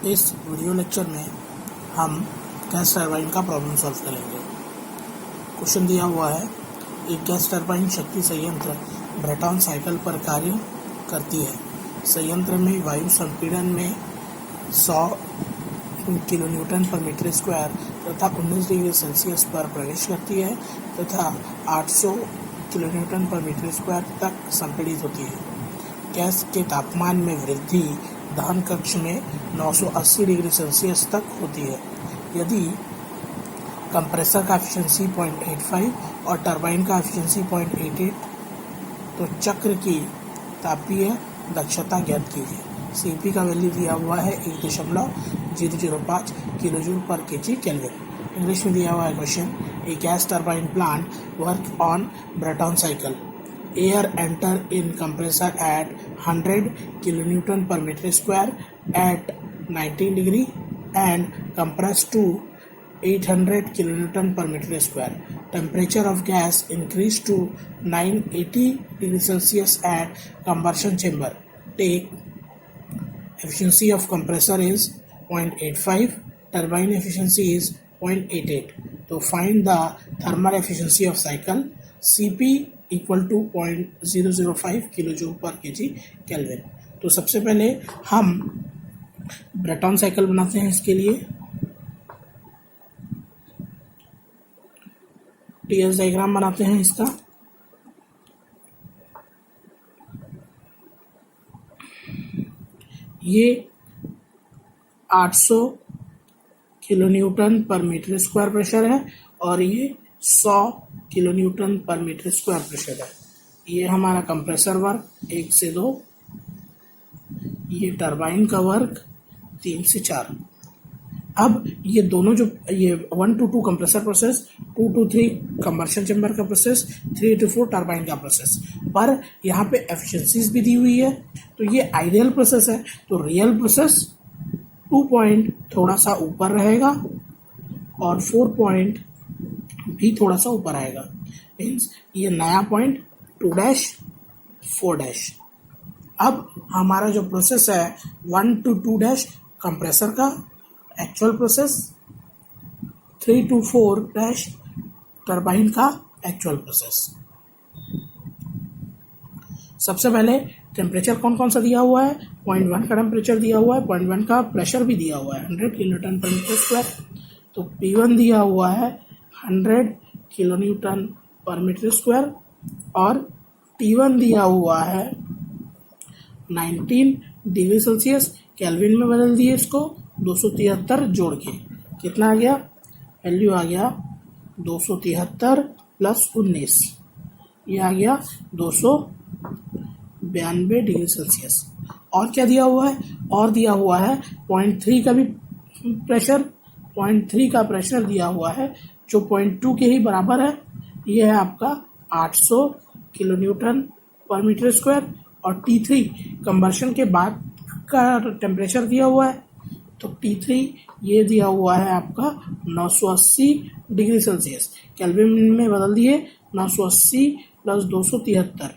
इस video lecture में हम गैस टरबाइन का प्रॉब्लम सॉल्व करेंगे। क्वेश्चन दिया हुआ है, एक गैस टरबाइन शक्ति संयंत्र ब्रेटॉन साइकिल पर कार्य करती है। संयंत्र में वायु संपीड़न में 100 किलोन्यूटन पर मीटर स्क्वायर तथा 19 डिग्री सेल्सियस पर प्रवेश करती है तथा 800 किलोन्यूटन पर मीटर स्क्वायर तक संपीड़ित होती है। गैस के तापमान में वृद्धि दहन कक्ष में 980 डिग्री सेल्सियस तक होती है। यदि कंप्रेसर का एफिशिएंसी 0.85 और टरबाइन का एफिशिएंसी 0.88 तो चक्र की तापीय दक्षता ज्ञात कीजिए। Cp का वैल्यू दिया हुआ है 1.005 kilojoule per KG kelvin. English में दिया हुआ है question, A gas turbine plant work on Brayton cycle. Air enter in compressor at 100 kilonewton per meter square at 19 degree and compress to 800 kilonewton per meter square. Temperature of gas increased to 980 degree Celsius at combustion chamber. Take efficiency of compressor is 0.85, turbine efficiency is 0.88. To find the thermal efficiency of cycle, Cp equal to 0.005 kilojoule per KG kelvin. तो सबसे पहले हम Brayton cycle बनाते हैं। इसके लिए TS diagram बनाते हैं इसका। ये 800 किलोन्यूटन पर मीटर स्क्वायर प्रेशर है और ये 100 किलोन्यूटन पर मीटर स्क्वायर प्रेशर है। ये हमारा कंप्रेसर वर्क 1 से 2, ये टरबाइन का वर्क 3 से 4। अब ये दोनों जो ये 1 to 2 compressor process, 2 to 3 combustion chamber का प्रोसेस, 3 to 4 टरबाइन का प्रोसेस, पर यहाँ पे एफिशिएंसीज भी दी हुई है। तो ये आइडियल प्रोसेस है, तो रियल प्रोसेस 2 पॉइंट थोड़ा सा ऊपर रहेगा और 4 पॉइंट भी थोड़ा सा ऊपर आएगा। मीन्स ये नया पॉइंट 2 4। अब हमारा जो प्रोसेस है 1 to 2 कंप्रेसर का एक्चुअल प्रोसेस, 3 to 4 टरबाइन का एक्चुअल प्रोसेस। सबसे पहले टेम्परेचर कौन कौन सा दिया हुआ है? 0.1 का टेम्परेचर दिया हुआ है, 0.1 का प्रेशर भी दिया हुआ है 100 किलोन्यूटन पर मीटर स्क्वायर। तो P1 दिया हुआ है 100 किलोन्यूटन पर मीटर स्क्वायर और T1 दिया हुआ है 19 डिग्री सेल्सियस। केल्विन में बदल दिए इसको, 273 जोड़ के कितना आ गया? वैल्यू आ गया 273 प्लस 19, ये आ गया 292 डिग्री सेल्सियस। और क्या दिया हुआ है? और दिया हुआ है 0.3 का भी प्रेशर, 0.3 का प्रेशर दिया हुआ है जो 0.2 के ही बराबर है। यह है आपका 800 किलोन्यूटन पर मीटर स्क्वायर और T3 कंबर्शन के बाद का टेम्परेचर दिया हुआ है। तो T3 ये दिया हुआ है आपका 980 डिग्री सेल्सियस। केल्विन में बदल दिए, 980 प्लस 273,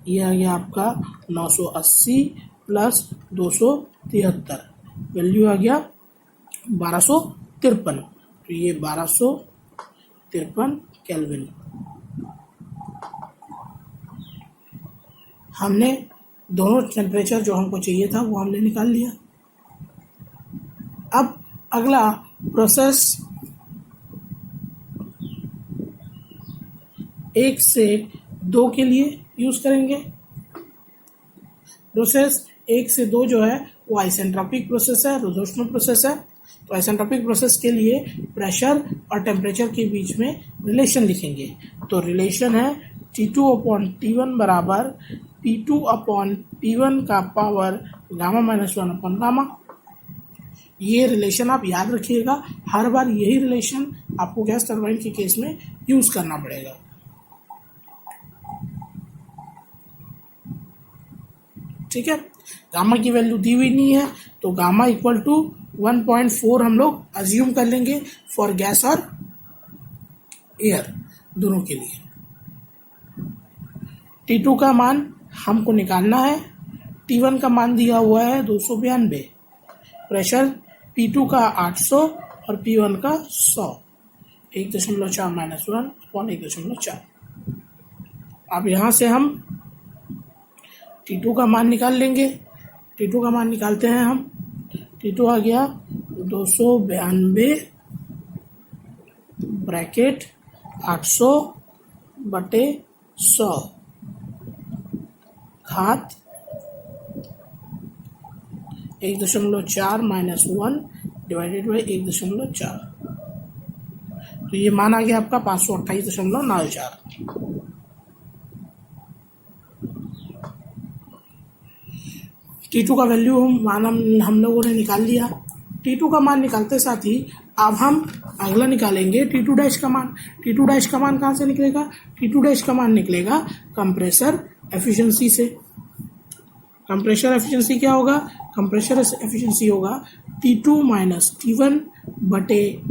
ये आ गया आपका 980 प्लस 273, वैल्यू आ गया 1253। तो ये 1253 केल्विन। हमने दोनों टेम्परेचर जो हमको चाहिए था वो हमने निकाल लिया। अब अगला प्रोसेस 1 से 2 के लिए यूज करेंगे। प्रोसेस 1 से 2 जो है वो आइसेंट्रोपिक प्रोसेस है, रोटेशनल प्रोसेस है। तो आइसेंट्रोपिक प्रोसेस के लिए प्रेशर और टेम्परेचर के बीच में रिलेशन लिखेंगे। तो रिलेशन है T2/T1 बराबर P2/P1 का पावर गामा -1/गामा। ये रिलेशन आप याद रखिएगा, हर बार यही रिलेशन आपको गैस टरबाइन के केस में यूज करना पड़ेगा। ठीक है, गामा की वैल्यू दी हुई नहीं है तो गामा इक्वल टू 1.4 हम लोग अज्यूम कर लेंगे फॉर गैस और एयर दोनों के लिए। T2 का मान हमको निकालना है, T1 का मान दिया हुआ है 292 प्रेशर P2 का 800 और P1 का 100, 1.4 माइनस 1 अपॉन 1.4। अब यहाँ से हम T2 का मान निकाल लेंगे। T2 का मान निकालते हैं हम। T2 आ गया 292 ब्रैकेट 800 बटे 100 घात 1.4 माइनस 1 डिवाइडेड बाई 1.4। तो ये मान आ गया आपका 528.94। T2 का वैल्यू मान हम लोगों ने निकाल लिया। T2 का मान निकालते साथ ही अब हम अगला निकालेंगे T2 डैश का मान। T2 डैश का मान कहाँ से निकलेगा? T2 डैश का मान निकलेगा कंप्रेसर एफिशिएंसी से। कंप्रेसर एफिशिएंसी क्या होगा? कंप्रेसर एफिशिएंसी होगा T2 माइनस T1 बटे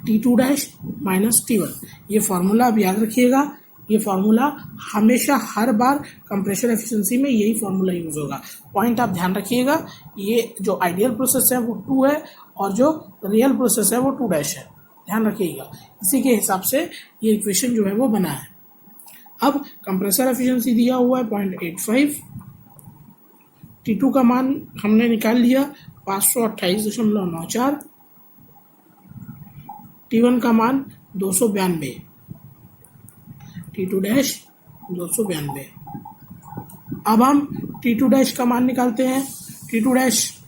T2 डैश माइनस T1। ये फॉर्मूला आप याद रखिएगा। ये फॉर्मूला हमेशा हर बार कंप्रेसर एफिशिएंसी में यही फॉर्मूला यूज होगा। पॉइंट आप ध्यान रखिएगा, ये जो आइडियल प्रोसेस है वो 2 है और जो रियल प्रोसेस है वो 2 डैश है। ध्यान रखिएगा, इसी के हिसाब से ये इक्वेशन जो है वो बना है। अब कंप्रेसर एफिशिएंसी दिया हुआ है 0.85। T2 का मान हमने निकाल लिया 528.94। T1 का मान 292, T2 डैश 292। अब हम T2 डैश का मान निकालते हैं। T2 डैश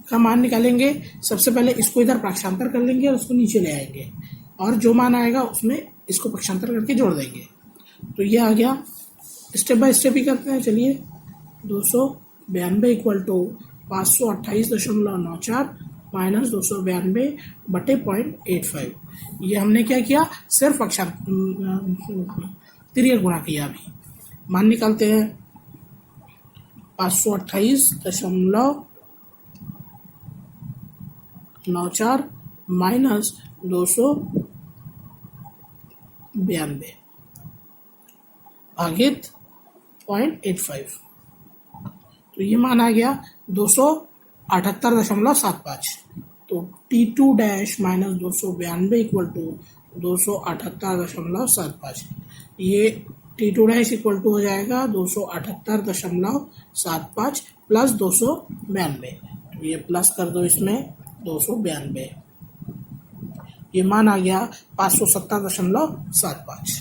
का मान निकालेंगे, सबसे पहले इसको इधर पक्षांतर कर लेंगे और उसको नीचे ले आएंगे और जो मान आएगा उसमें इसको पक्षांतर करके जोड़ देंगे। तो ये आ गया। स्टेप बाय स्टेप ही करते हैं, चलिए। 292 इक्वल टू 528.94 माइनस 292 बटे 0.85। ये हमने क्या किया? सिर्फ तिर्यक गुणा किया। अभी मान निकालते हैं 528.94 माइनस 292 भागित 0.85। तो ये मान आ गया 278.75। तो T2 dash minus 292 equal to 278.75। ये T2 डैश इक्वल टू हो जाएगा 278.75 प्लस 292। तो ये प्लस कर दो इसमें 292। ये मान आ गया 570.75।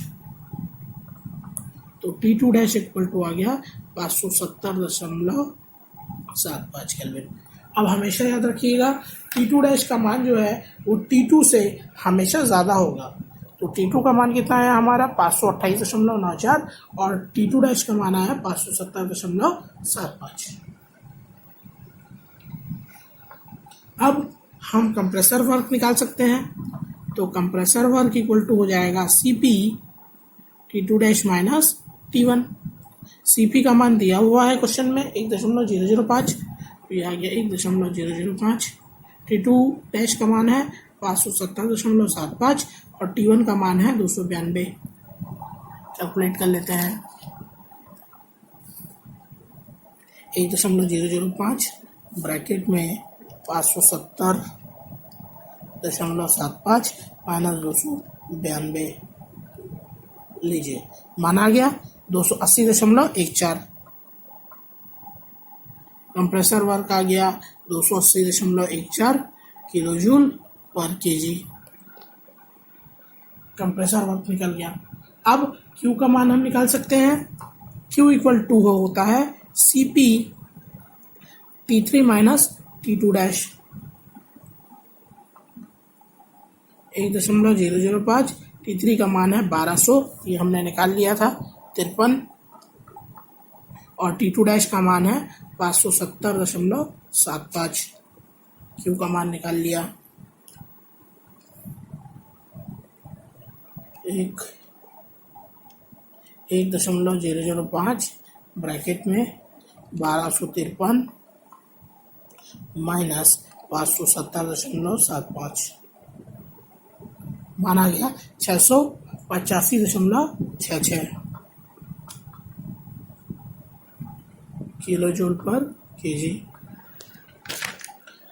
तो T2 डैश इक्वल टू आ गया 570.75 केल्विन। अब हमेशा याद रखिएगा T2 डैश का मान जो है वो T2 से हमेशा ज़्यादा होगा। तो T2 का मान कितना है हमारा? 528.94 और T2 डैश का मान आया 570.75। अब हम कंप्रेसर वर्क निकाल सकते हैं। तो कंप्रेसर वर्क इक्वल टू हो जाएगा CP T2 dash minus T1। CP का मान दिया हुआ है क्वेश्चन में 1.005। तो ये आ गया 1.005। T2 डैश का मान है 570.75 और T1 का मान है 292। कैलकुलेट कर लेते हैं। 1.005 ब्रैकेट में 570.75 माइनस 292 लीजिए, मान आ गया 280.14। कंप्रेसर वर्क आ गया 280.14 किलो जूल पर केजी। कंप्रेसर वर्क निकल गया। अब Q का मान हम निकाल सकते हैं। Q इक्वल टू होता है CP T3 minus T2 dash. 1.005। T3 का मान है 1200, ये हमने निकाल लिया था 53। और T2 डैश का मान है 570.75। Q का मान निकाल लिया। 1.005 ब्रैकेट में 1253 माइनस 570.75 मान आ गया 685.66 किलो जूल पर केजी।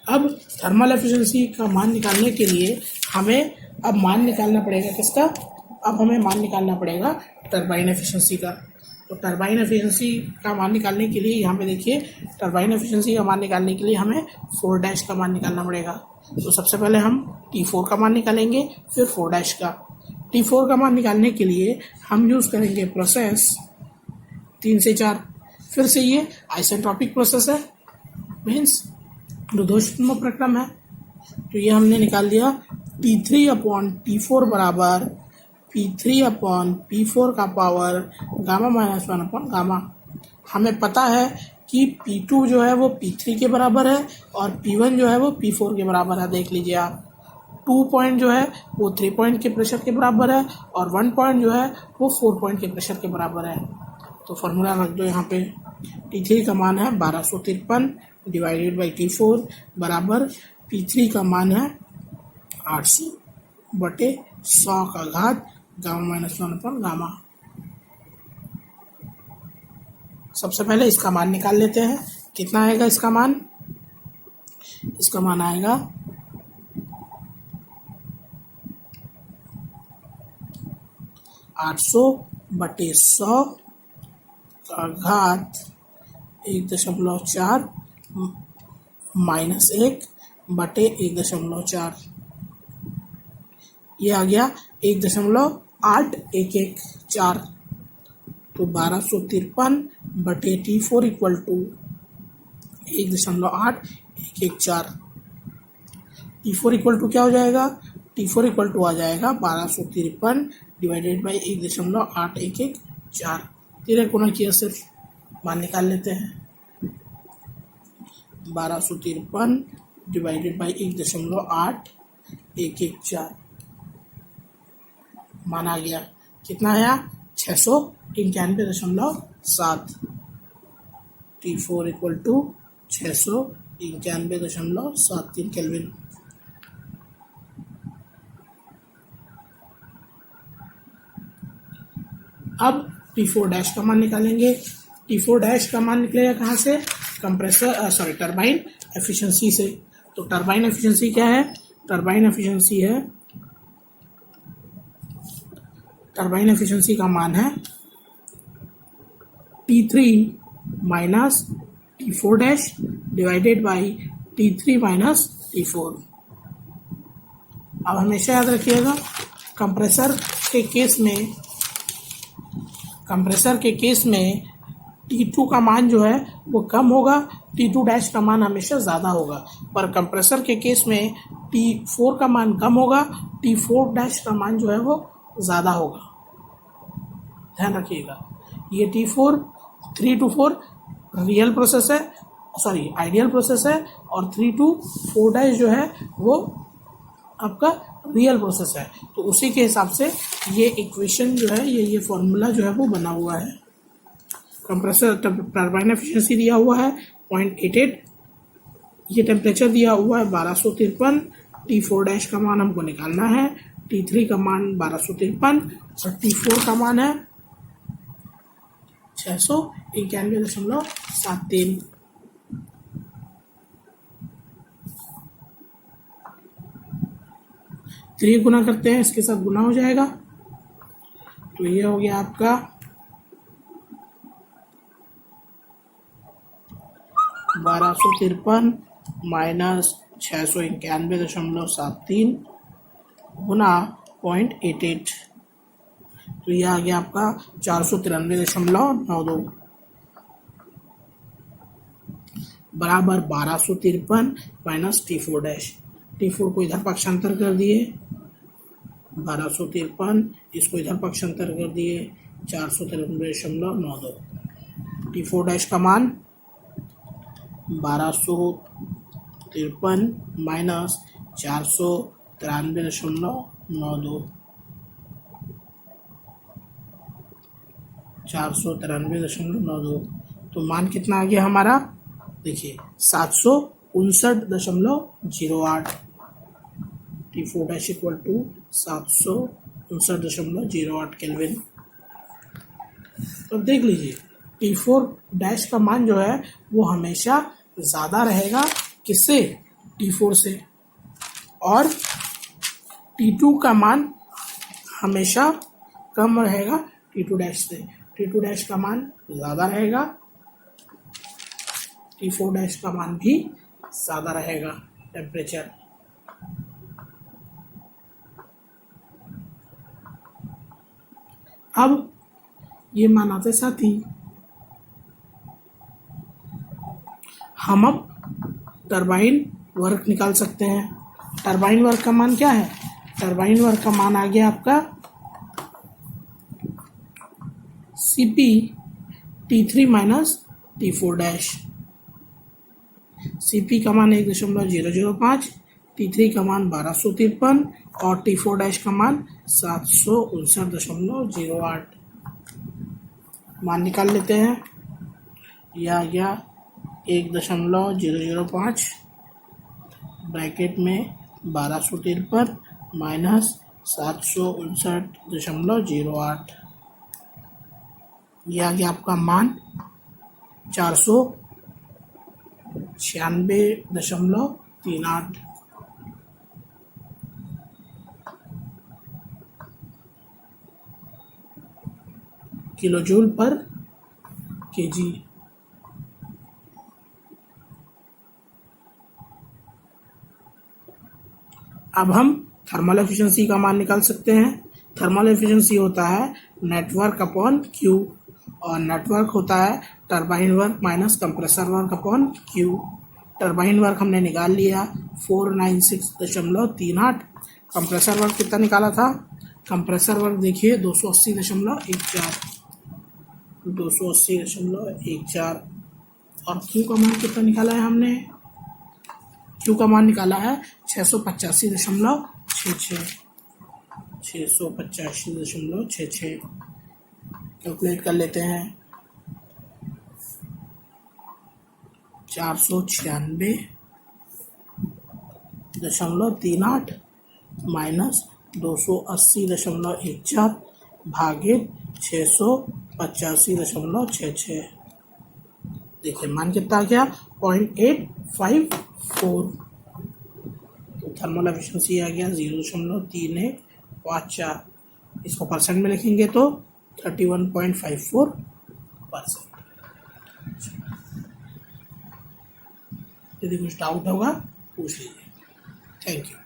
अब थर्मल एफिशिएंसी का मान निकालने के लिए हमें अब मान निकालना पड़ेगा किसका, अब हमें मान निकालना पड़ेगा टरबाइन एफिशिएंसी का। तो टरबाइन एफिशिएंसी का मान निकालने के लिए यहाँ पे देखिए, टरबाइन एफिशिएंसी का मान निकालने के लिए हमें 4' का मान निकालना पड़ेगा। तो सबसे पहले हम T4 का मान निकालेंगे, फिर 4' का। T4 का मान निकालने के लिए हम यूज़ करेंगे प्रोसेस 3 से 4। फिर से ये आइसेंट्रोपिक प्रोसेस है, मीन्स रुद्धोष्म प्रक्रम है। तो ये हमने निकाल लिया T3/T4 बराबर P3/P4 का पावर गामा माइनस 1 गामा। हमें पता है कि P2 जो है वो P3 के बराबर है और P1 जो है वो P4 के बराबर है। देख लीजिए आप, 2 पॉइंट जो है वो 3 पॉइंट के प्रेशर के बराबर है और 1 पॉइंट जो है वो 4 पॉइंट के प्रेशर के बराबर है। तो फॉर्मूला रख दो यहाँ पे। T3 का मान है 1253 डिवाइडेड बाई T4 बराबर P3 का मान है 800/100 का घात गामा माइनस 1 गामा। सबसे पहले इसका मान निकाल लेते हैं। कितना आएगा इसका मान? इसका मान आएगा 800/100 का घात 1.4 माइनस 1/1.4। ये आ गया 1.8114। तो 1253/T4 equal to 1.8114। T4 equal to क्या हो जाएगा? T4 इक्वल टू आ जाएगा 1253 डिवाइडेड बाई 1.8114। तेरह गुना किया, सिर्फ मान निकाल लेते हैं। 1253 डिवाइडेड बाई 1.8114 मान आ गया। कितना आया? 691.7। T4 equal to 691.73 kelvin. अब T4' का मान निकालेंगे। T4' का मान निकलेगा कहाँ से? कंप्रेसर टरबाइन एफिशिएंसी से। तो टरबाइन एफिशिएंसी क्या है? टरबाइन एफिशिएंसी का मान है T3 minus T4' divided by T3 minus T4। अब हमेशा याद रखिएगा, कंप्रेसर के केस में T2 का मान जो है वो कम होगा, T2' का मान हमेशा ज़्यादा होगा। पर कंप्रेसर के केस में T4 का मान कम होगा, T4' का मान जो है वो ज़्यादा होगा। ध्यान रखिएगा, ये T4 3 to 4 आइडियल प्रोसेस है और 3 to 4' जो है वो आपका रियल प्रोसेस है। तो उसी के हिसाब से ये इक्वेशन जो है, ये फॉर्मूला जो है वो बना हुआ है। कंप्रेसर टरबाइन एफिशिएंसी दिया हुआ है 0.88, ये टेम्परेचर दिया हुआ है 1253। T4' का मान हमको निकालना है। T3 का मान 1253 और T4 का मान है 691.73। तो ये गुना करते हैं, इसके साथ गुना हो जाएगा। तो ये हो गया आपका 1253 माइनस 691.73 गुना 0.88। तो ये आ गया आपका 493.92 बराबर 1253 माइनस T4'। T4 को इधर पक्षांतर कर दिए, 1253, इसको इधर पक्षांतर कर दिए, 493.92। T4' का मान 1253 माइनस 493.92, 493.92। तो मान कितना आ गया हमारा? देखिए 759.08। T4' equal to 759.08 kelvin. तो देख लीजिए, T4' का मान जो है वो हमेशा ज़्यादा रहेगा। किससे? T4 से, और T2 का मान हमेशा कम रहेगा T2 डैश से। T2 डैश का मान ज़्यादा रहेगा, T4 डैश का मान भी ज़्यादा रहेगा टेम्परेचर। अब ये मान आते साथ ही हम अब टरबाइन वर्क निकाल सकते हैं। टरबाइन वर्क का मान क्या है? टरबाइन वर्क का मान आ गया आपका CP T3 minus T4 dash. CP का मान 1.005, T3 का मान 1253 और T4 डैश का मान 759.08। मान निकाल लेते हैं। यह आ गया 1.005 ब्रैकेट में 1253 माइनस 759.08। यह आ गया आपका मान 496.38 किलोजूल पर केजी। अब हम थर्मल एफिशिएंसी का मान निकाल सकते हैं। थर्मल एफिशिएंसी होता है नेटवर्क अपॉन क्यू, और नेटवर्क होता है turbine work minus compressor work upon Q. Turbine work हमने निकाल लिया 496.38। कंप्रेसर वर्क कितना निकाला था? कंप्रेसर वर्क देखिए 280.14। और क्यू का मान कितना निकाला है हमने? क्यू का मान निकाला है 685.66। कैलकुलेट कर लेते हैं। 496.38 माइनस 280.14 भागे 685.66। देखिए मान कितना आ गया? 0.854। तो थर्मल एफिशिएंसी आ गया 0.3154। इसको परसेंट में लिखेंगे तो 31.54%। यदि कुछ डाउट होगा पूछ लीजिए। Thank you.